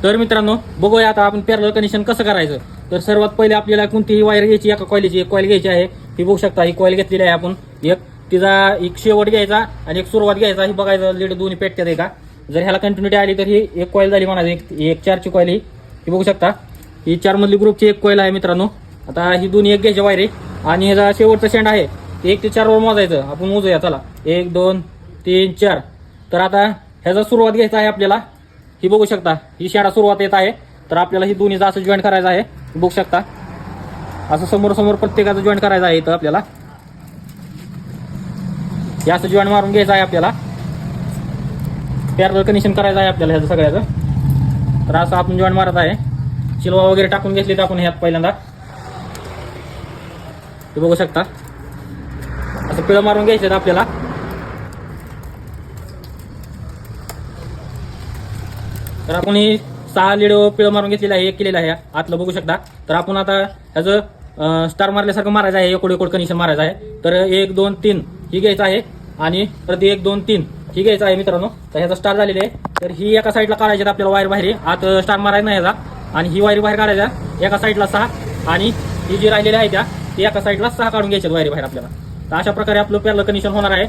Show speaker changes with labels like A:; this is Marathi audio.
A: तर मित्रांनो बघूया आता आपण पॅरलल कनेक्शन कसं करायचं. तर सर्वात पहिले आपल्याला कोणतीही वायर घ्यायची, एका कॉइलची एक कॉइल घ्यायची आहे. ही बघू शकता, ही कॉइल घेतलेली आहे आपण. एक तिचा एक शेवट घ्यायचा आणि एक सुरुवात घ्यायचा. ही बघायचं लीड दोन्ही पेटतात आहे का. जर ह्याला कंटिन्युटी आली तर ही एक कॉइल झाली म्हणायची. एक 4ची कॉइल ही बघू शकता. ही 4 मधली ग्रुपची एक कॉइल आहे मित्रांनो. आता ही दोन्ही एक घ्यायची वायर आहे आणि ह्याचा शेवटचा शेंड आहे 1 ते 4 वर मोजायचं. आपण मोजूया चला. 1 2 3 4. तर आता ह्याचा सुरुवात घ्यायचा आहे आपल्याला. ही बघू शकता, ही शेंडा सुरुवात येत आहे. तर आपल्याला ही दोन्हीचा असं जॉईंट करायचं आहे. बघू शकता असं समोर समोर प्रत्येकाचं जॉईंट करायचं आहे. इथं आपल्याला हे असं जॉईंट मारून घ्यायचं आहे. आपल्याला पॅरलल कनेक्शन करायचं आहे आपल्याला ह्याचं सगळ्याचं. तर असं आपण जॉईंट मारत आहे. चिलवा वगैरे टाकून घेतली तर आपण ह्यात पहिल्यांदा हे बघू शकता असं पिळं मारून घ्यायचं आपल्याला. तर आपण ही 6 लीड पिळं मारून घेतलेलं आहे, एक केलेलं आहे आतलं बघू शकता. तर आपण आता ह्याचं स्टार मारल्यासारखं मारायचं आहे. एकोड कनेक्शन मारायचं आहे. तर 1 2 3 ही घ्यायचं आहे आणि परत 1 2 3 ही घ्यायचं आहे मित्रांनो. तर ह्याचा स्टार झालेला आहे. तर ही एका साईडला काढायची आपल्याला वायर बाहेर. आत स्टार मारायचा नाही ह्याचा. आणि ही वायर बाहेर काढायच्या एका साईडला 6 आणि ही जी राहिलेली आहे त्या एका साईडला 6 काढून घ्यायच्या वायर बाहेर आपल्याला. तर अशा प्रकारे आपलं पॅरलल कनेक्शन होणार आहे.